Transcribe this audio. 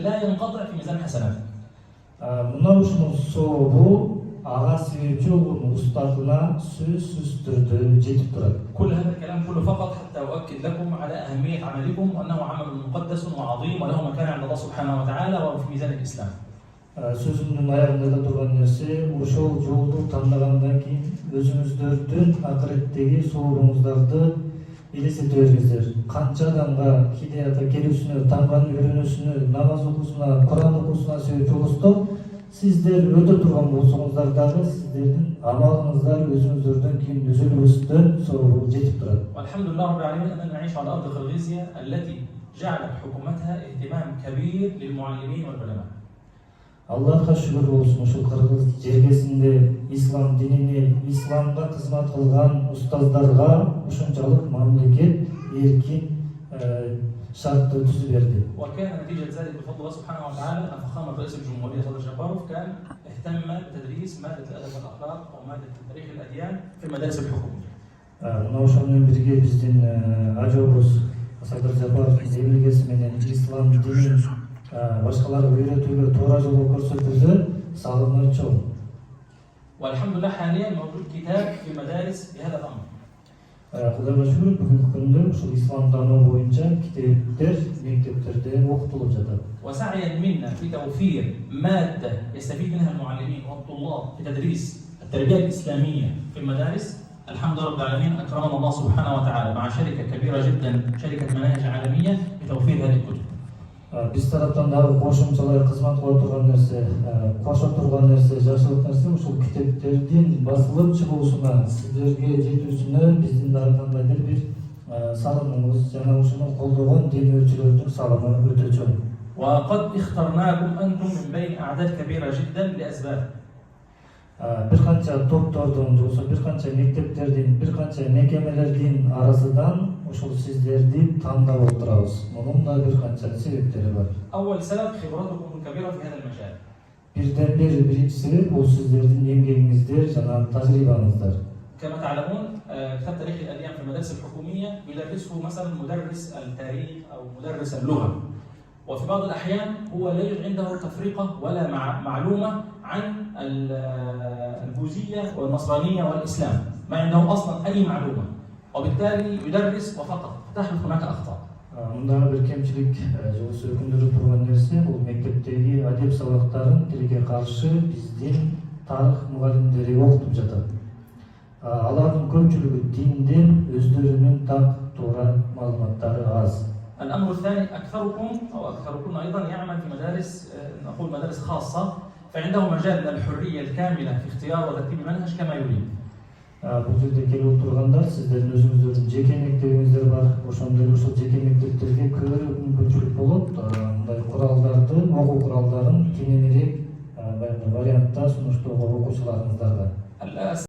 لا ينقطع في ميزان حسناته. Мына ушунун сообу ага себепчи болгон устатына сөзсүз түрдө жетип турат. كل هذا الكلام كله فقط حتى أؤكد لكم على أهمية عملكم وأنه عمل مقدس وعظيم وله مكان عند الله سبحانه وتعالى وفي ميزان الإسلام. Сөзүмдүн аягында да турган нерсе, ошол жолду тандагандан кийин өзүңүздөрдүн акыреттеги сообуңуздарды элестете бериңиздер. Канча адамга хидаятка келүүсүнө, таңган үйрөнүүсүнө, намаз окуусуна, Куран окуусуна себепчи болосуздар. Сиздер өтө турган болсоңуздар дагы сиздердин амалыңыздар өзүңүздөрдөн кийин үзүлбөстөн сообу жетип турат. والحمد لله رب العالمين أننا نعيش على أرض قرغيزيا التي جعلت حكومتها اهتمام كبير للمعلمين والعلماء. Аллахка шүгүр болсун, ушул кыргыз жергесинде ислам динини, исламга кызмат кылган устаздарга ушунчалык мамлекет эркин шартты түзүп берди. وكان نتيجة ذلك بفضل الله سبحانه وتعالى أن فخامة رئيس الجمهورية صدر جبارov كان اهتم بتدريس مادة الأدب والأخلاق ومادة تاريخ الأديان في المدارس الحكومية. Мына ошол менен бирге биздин ажообуз Садыр Жапаров эмилгеси менен ислам динин башкаларга үйрөтүүгө туура жол көрсөтүүдө салымы чоң. والحمد لله حاليا موجود كتاب في المدارس بهذا الأمر. Кудайга шүгүр, бүгүнкү күндө ушул ислам тануу боюнча китептер мектептерде окутулуп жатат. وسعيا منا في توفير مادة يستفيد منها المعلمين والطلاب في تدريس التربية الإسلامية في المدارس. الحمد لله رب العالمين أكرمنا الله سبحانه وتعالى مع شركة كبيرة جدا، شركة مناهج عالمية بتوفير هذه الكتب. Биз тараптан дагы кошумчалар кызмат кыла турган нерсе, кошо турган нерсе, жашылык нерсе ушул китептердин басылып чыгуусуна, сиздерге жетүүсүнө биздин дагы кандайдыр бир салымыбыз жана ушуну колдогон демөөрчүлөрдүн салымы өтө чоң. وقد اخترناكم أنتم من بين أعداد كبيرة جدا لأسباب. Бир канча топтордун, жоксо бир канча мектептердин, бир канча мекемелердин арасынан ушул сиздерди тандап отурабыз. Мунун да бир канча себептери бар. أول سبب خبرتكم الكبيرة في هذا المجال. Бирден бир биринчи себеп бул сиздердин эмгегиңиздер жана тажрыйбаңыздар. كما تعلمون كتاب تاريخ الأديان في المدارس الحكومية يدرسه مثلا مدرس التاريخ أو مدرس اللغة، وفي بعض الأحيان هو لا يوجد عنده تفرقة ولا معلومة عن البوذية والنصرانية والإسلام، ما عنده أصلا أي معلومة، وبالتالي يدرس وفقط تحدث هناك أخطاء. Мындай бир кемчилик жоксу өкүндүрүп турган нерсе бул мектептеги адеп сабактарын тилге каршы биздин тарых мугалимдери окутуп жатат. Алардын көпчүлүгү динден өздөрүнүн так туура маалыматтары аз. الأمر الثاني أكثركم أو أكثركم أيضا يعمل في مدارس نقول مدارس خاصة، فعنده مجال من الحرية الكاملة في اختيار وترتيب المنهج كما يريد. Бул жерде келип отургандар сиздердин өзүңүздөрдүн жеке мектебиңиздер бар. Ошондой ушул жеке мектептерге көбүрөөк мүмкүнчүлүк болот. Мындай куралдарды, окуу куралдарын кененирээк вариантта сунуштоого окуучуларыңыздарга.